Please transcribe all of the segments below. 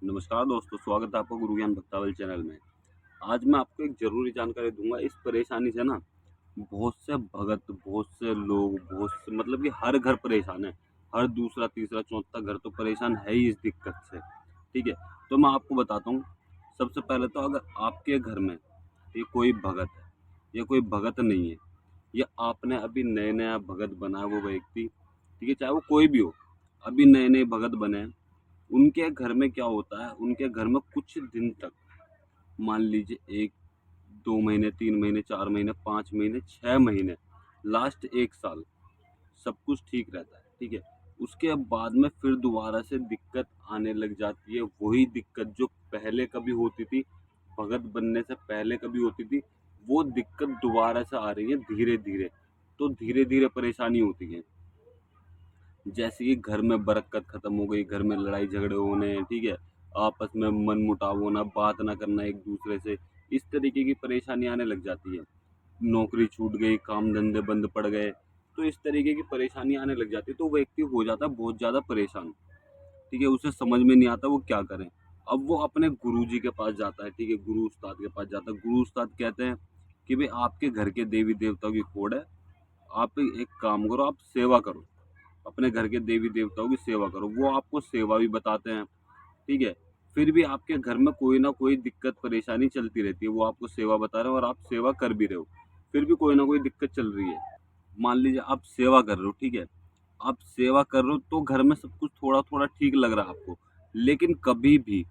नमस्कार दोस्तों, स्वागत है आपका गुरु ज्ञान भक्तावल चैनल में। आज मैं आपको एक ज़रूरी जानकारी दूँगा। इस परेशानी से ना बहुत से भगत, बहुत से लोग, बहुत से मतलब कि हर घर परेशान है। हर दूसरा, तीसरा, चौथा घर तो परेशान है ही इस दिक्कत से, ठीक है? तो मैं आपको बताता हूँ, सबसे पहले तो अगर आपके घर में ये कोई भगत है या कोई भगत नहीं है या आपने अभी नया-नया भगत बना है वो व्यक्ति, ठीक है? चाहे वो कोई भी हो, अभी नए-नए भगत बने हैं, उनके घर में क्या होता है, उनके घर में कुछ दिन तक मान लीजिए 1, 2 महीने, 3 महीने, 4 महीने, 5 महीने, 6 महीने, लास्ट 1 साल सब कुछ ठीक रहता है, ठीक है? उसके बाद में फिर दोबारा से दिक्कत आने लग जाती है, वही दिक्कत जो पहले कभी होती थी, भगत बनने से पहले कभी होती थी, वो दिक्कत दोबारा से आ रही है धीरे-धीरे। तो धीरे-धीरे परेशानी होती है। जैसे कि घर में बरकत खत्म हो गई, घर में लड़ाई झगड़े होने, ठीक है? आपस में मनमुटाव होना, बात ना करना एक दूसरे से, इस तरीके की परेशानी आने लग जाती है। नौकरी छूट गई, काम धंधे बंद पड़ गए, तो इस तरीके की परेशानी आने लग जाती है, तो व्यक्ति हो जाता है बहुत ज़्यादा परेशान, ठीक है? उसे समझ में नहीं आता वो क्या करे। अब वो अपने गुरुजी के पास जाता है, ठीक है? गुरु उस्ताद के पास जाता है। गुरु उस्ताद कहते हैं कि भई आपके घर के देवी देवताओं की खोड़ है, आप एक काम करो, आप सेवा करो। अपने घर के देवी देवताओं की सेवा करो, वो आपको सेवा भी बताते हैं, ठीक है? फिर भी आपके घर में कोई ना कोई दिक्कत परेशानी चलती रहती है, वो आपको सेवा बता रहे हैं और आप सेवा कर भी रहे हो, फिर भी कोई ना कोई दिक्कत चल रही है। मान लीजिए आप सेवा कर रहे हो, ठीक है? आप सेवा कर रहे हो तो घर में सब कुछ थोड़ा-थोड़ा ठीक लग रहा है आपको, लेकिन कभी भी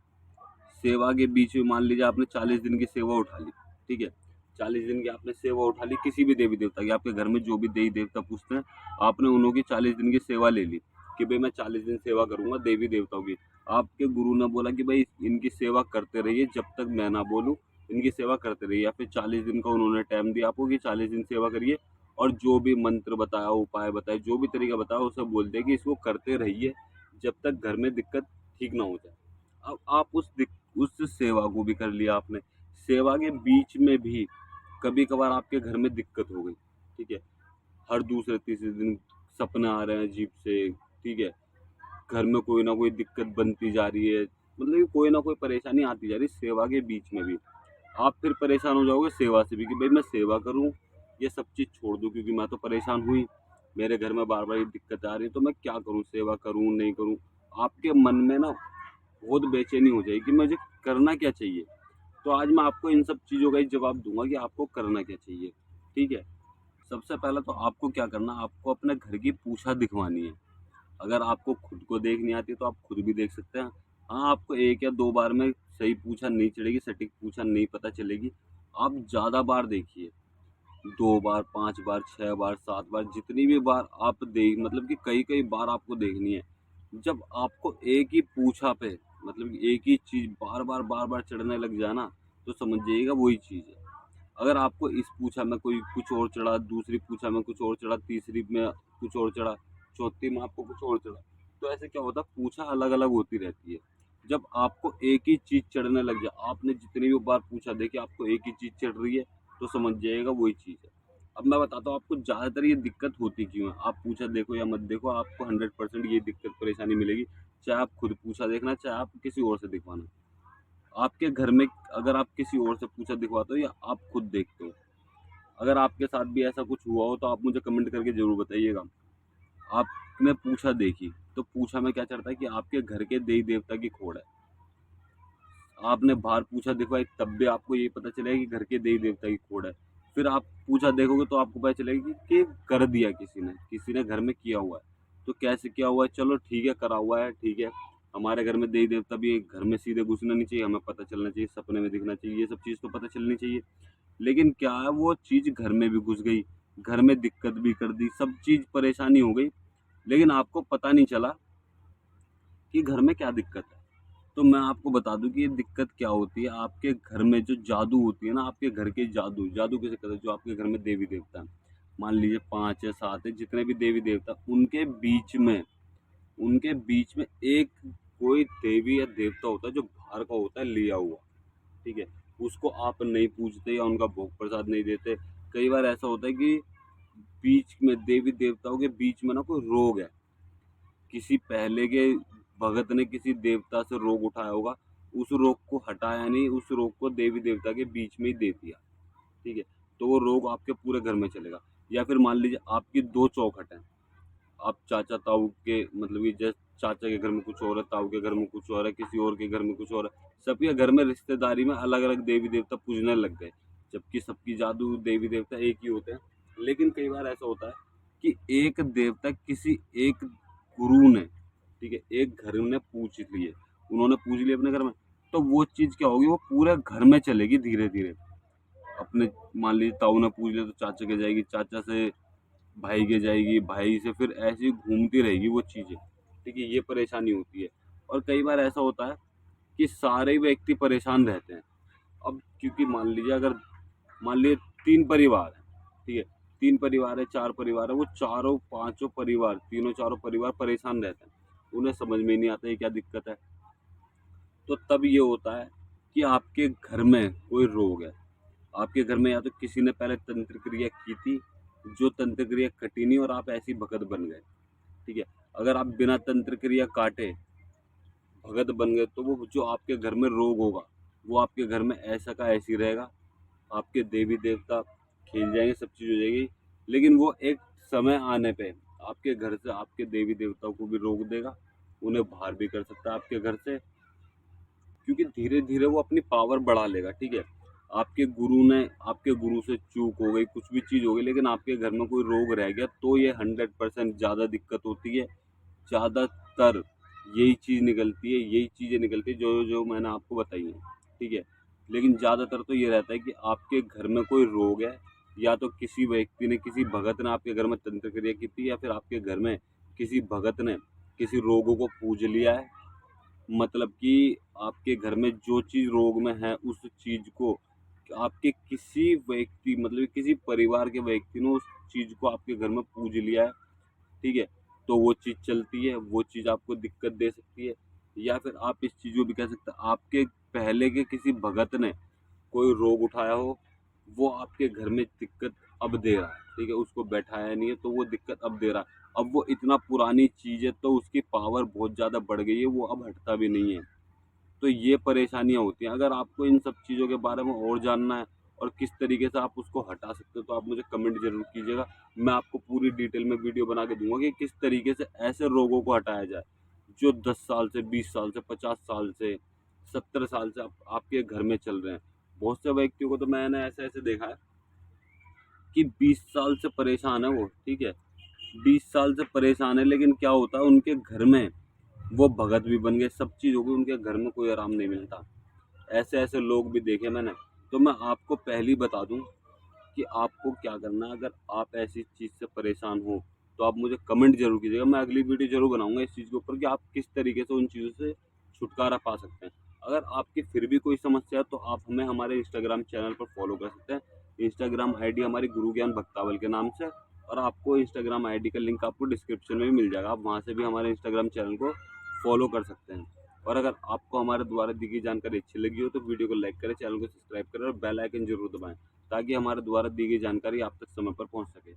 सेवा के बीच में मान लीजिए आपने 40 दिन की सेवा उठा ली, ठीक है? 40 दिन की आपने सेवा उठा ली किसी भी देवी-देवता की, आपके घर में जो भी देवी-देवता पूजते हैं, आपने उन्हों की 40 दिन की सेवा ले ली कि भई मैं 40 दिन सेवा करूँगा देवी-देवताओं की। आपके गुरु ने बोला कि भई इनकी सेवा करते रहिए जब तक मैं ना बोलूँ, इनकी सेवा करते रहिए या फिर 40 दिन का उन्होंने टाइम दिया आपको कि 40 दिन सेवा करिए और जो भी मंत्र बताया, उपाय बताए, जो भी तरीका बताया वो सब बोल दिया कि इसको करते रहिए जब तक घर में दिक्कत ठीक ना हो जाए। अब आप उस सेवा को भी कर लिया आपने। सेवा के बीच में भी कभी-कभार आपके घर में दिक्कत हो गई, ठीक है? हर दूसरे तीसरे दिन सपने आ रहे हैं अजीब से, ठीक है? घर में कोई ना कोई दिक्कत बनती जा रही है, मतलब कि कोई ना कोई परेशानी आती जा रही है सेवा के बीच में भी। आप फिर परेशान हो जाओगे सेवा से भी कि भई मैं सेवा करूँ, ये सब चीज़ छोड़ दूँ क्योंकि मैं तो परेशान हूँ ही। मेरे घर में बार-बार ये दिक्कत आ रही है तो मैं क्या करूँ, सेवा करूँ, नहीं करूँ? आपके मन में ना बहुत बेचैनी हो जाएगी कि मुझे करना क्या चाहिए? तो आज मैं आपको इन सब चीज़ों का ही जवाब दूँगा कि आपको करना क्या चाहिए, ठीक है? सबसे पहले तो आपको क्या करना, आपको अपने घर की पूछा दिखवानी है। अगर आपको खुद को देखनी आती है तो आप खुद भी देख सकते हैं। हाँ, आपको 1 या 2 बार में सही पूछा नहीं चढ़ेगी, सटीक पूछा नहीं पता चलेगी। आप ज़्यादा बार देखिए, 2 बार, 5 बार, 6 बार, 7 बार जितनी भी बार आप देख मतलब कि कई-कई बार आपको देखनी है। जब आपको एक ही पूछा पे मतलब कि एक ही चीज़ बार-बार, बार-बार चढ़ने लग जाए ना, तो समझ जाइएगा वही चीज़ है। अगर आपको इस पूछा में कोई कुछ और चढ़ा, दूसरी पूछा में कुछ और चढ़ा, तीसरी में कुछ और चढ़ा, चौथी में आपको कुछ और चढ़ा, तो ऐसे क्या होता है पूछा अलग-अलग होती रहती है। जब आपको एक ही चीज़ चढ़ने लग जाए, आपने जितनी भी बार पूछा देखिए आपको एक ही चीज़ चढ़ रही है, तो समझ जाइएगा वही चीज़ है। अब मैं बताता हूँ आपको ज़्यादातर ये दिक्कत होती क्यों है? आप पूछा देखो या मत देखो, आपको 100% ये दिक्कत परेशानी मिलेगी, चाहे आप खुद पूछा देखना, चाहे आप किसी और से दिखवाना। आपके घर में अगर आप किसी और से पूछा दिखवाते हो या आप खुद देखते हो, अगर आपके साथ भी ऐसा कुछ हुआ हो तो आप मुझे कमेंट करके ज़रूर बताइएगा। आपने पूछा देखी, तो पूछा में क्या चढ़ता है कि आपके घर के देवी-देवता की खोड़ है। आपने बाहर पूछा दिखवाई तब भी आपको ये पता चलेगा कि घर के देवी-देवता की खोड़ है। फिर आप पूछा देखोगे तो आपको पता चलेगा कि कर दिया किसी ने घर में किया हुआ है। तो कैसे किया हुआ है चलो ठीक है करा हुआ है, ठीक है। हमारे घर में देवी-देवता भी है, घर में सीधे घुसना नहीं चाहिए, हमें पता चलना चाहिए, सपने में दिखना चाहिए, ये सब चीज़ तो पता चलनी चाहिए। लेकिन क्या है वो चीज़ घर में भी घुस गई, घर में दिक्कत भी कर दी, सब चीज़ परेशानी हो गई, लेकिन आपको पता नहीं चला कि घर में क्या दिक्कत है। तो मैं आपको बता दूँ कि ये दिक्कत क्या होती है, आपके घर में जो जादू होती है ना, आपके घर के जादू, जादू किसे कहते हैं? जो आपके घर में देवी-देवता हैं। मान लीजिए 5 है, 7 है, जितने भी देवी-देवता, उनके बीच में एक कोई देवी या देवता होता है जो बाहर का होता है लिया हुआ, ठीक है? उसको आप नहीं पूजते या उनका भोग प्रसाद नहीं देते। कई बार ऐसा होता है कि बीच में देवी-देवताओं के बीच में ना कोई रोग है। किसी पहले के भगत ने किसी देवता से रोग उठाया होगा, उस रोग को हटाया नहीं, उस रोग को देवी देवता के बीच में ही दे दिया, ठीक है? तो वो रोग आपके पूरे घर में चलेगा। या फिर मान लीजिए आपकी 2 चौखट हैं, आप चाचा ताऊ के मतलब कि जैसे चाचा के घर में कुछ और है, ताऊ के घर में कुछ और है, किसी और के घर में कुछ और है, सबके घर में रिश्तेदारी में अलग अलग देवी देवता पूजने लग गए, जबकि सबकी जादू देवी देवता एक ही होते हैं। लेकिन कई बार ऐसा होता है कि एक देवता किसी एक गुरु ने, ठीक है, एक घर ने पूछ लिए, उन्होंने पूछ लिया अपने घर में, तो वो चीज़ क्या होगी, वो पूरे घर में चलेगी धीरे धीरे। अपने मान लीजिए ताऊ ने पूछ लिया तो चाचा के जाएगी, चाचा से भाई के जाएगी, भाई से फिर ऐसे ही घूमती रहेगी वो चीज़ें, ठीक है? ये परेशानी होती है। और कई बार ऐसा होता है कि सारे व्यक्ति परेशान रहते हैं। अब क्योंकि मान लीजिए 3 परिवार हैं, ठीक है? 3 परिवार है, 4 परिवार है, वो चारों पाँचों परिवार, तीनों चारों परिवार परेशान रहते हैं। उन्हें समझ में नहीं आता ये क्या दिक्कत है। तो तब ये होता है कि आपके घर में कोई रोग है। आपके घर में या तो किसी ने पहले तंत्र क्रिया की थी, जो तंत्र क्रिया कटी नहीं और आप ऐसे ही भगत बन गए, ठीक है? अगर आप बिना तंत्र क्रिया काटे भगत बन गए तो वो जो आपके घर में रोग होगा, वो आपके घर में ऐसा का ऐसे ही रहेगा। आपके देवी देवता खेल जाएंगे, सब चीज़ हो जाएगी, लेकिन वो एक समय आने पे आपके घर से आपके देवी देवताओं को भी रोक देगा, उन्हें बाहर भी कर सकता है आपके घर से, क्योंकि धीरे धीरे वो अपनी पावर बढ़ा लेगा, ठीक है? आपके गुरु से चूक हो गई, कुछ भी चीज़ हो गई, लेकिन आपके घर में कोई रोग रह गया तो ये 100% ज़्यादा दिक्कत होती है। ज़्यादातर यही चीज़ें निकलती है जो जो मैंने आपको बताई हैं, ठीक है? लेकिन ज़्यादातर तो ये रहता है कि आपके घर में कोई रोग है, या तो किसी व्यक्ति ने, किसी भगत ने आपके घर में तंत्र क्रिया की थी, या फिर आपके घर में किसी भगत ने किसी रोगों को पूज लिया है। मतलब कि आपके घर में जो चीज़ रोग में है, उस चीज़ को आपके किसी व्यक्ति, मतलब किसी परिवार के व्यक्ति ने उस चीज़ को आपके घर में पूज लिया है, ठीक है? तो वो चीज़ चलती है, वो चीज़ आपको दिक्कत दे सकती है। या फिर आप इस चीज़ को भी कह सकते हैं, आपके पहले के किसी भगत ने कोई रोग उठाया हो, वो आपके घर में दिक्कत अब दे रहा है, ठीक है? उसको बैठाया नहीं है तो वो दिक्कत अब दे रहा है। अब वो इतना पुरानी चीज़ है तो उसकी पावर बहुत ज़्यादा बढ़ गई है, वो अब हटता भी नहीं है। तो ये परेशानियाँ होती हैं। अगर आपको इन सब चीज़ों के बारे में और जानना है और किस तरीके से आप उसको हटा सकते हो, तो आप मुझे कमेंट ज़रूर कीजिएगा। मैं आपको पूरी डिटेल में वीडियो बना के दूँगा कि किस तरीके से ऐसे रोगों को हटाया जाए, जो 10 साल से, 20 साल से, 50 साल से, 70 साल से आपके घर में चल रहे हैं। बहुत से व्यक्तियों को तो मैंने ऐसे-ऐसे देखा है कि 20 साल से परेशान है वो, ठीक है? 20 साल से परेशान है, लेकिन क्या होता है उनके घर में वो भगत भी बन गए, सब चीज़ हो गई, उनके घर में कोई आराम नहीं मिलता। ऐसे-ऐसे लोग भी देखे मैंने। तो मैं आपको पहले ही बता दूँ कि आपको क्या करना है। अगर आप ऐसी चीज़ से परेशान हो, तो आप मुझे कमेंट ज़रूर कीजिएगा। मैं अगली वीडियो ज़रूर बनाऊँगा इस चीज़ के ऊपर कि आप किस तरीके से उन चीज़ों से छुटकारा पा सकते हैं। अगर आपकी फिर भी कोई समस्या है तो आप हमें हमारे इंस्टाग्राम चैनल पर फॉलो कर सकते हैं। इंस्टाग्राम आईडी हमारी गुरु ज्ञान भक्तावल के नाम से, और आपको इंस्टाग्राम आईडी का लिंक आपको डिस्क्रिप्शन में भी मिल जाएगा। आप वहाँ से भी हमारे इंस्टाग्राम चैनल को फॉलो कर सकते हैं। और अगर आपको हमारे द्वारा दी गई जानकारी अच्छी लगी हो तो वीडियो को लाइक करें, चैनल को सब्सक्राइब करें और बेल आइकन जरूर दबाएं, ताकि हमारे द्वारा दी गई जानकारी आप तक समय पर पहुंच सके।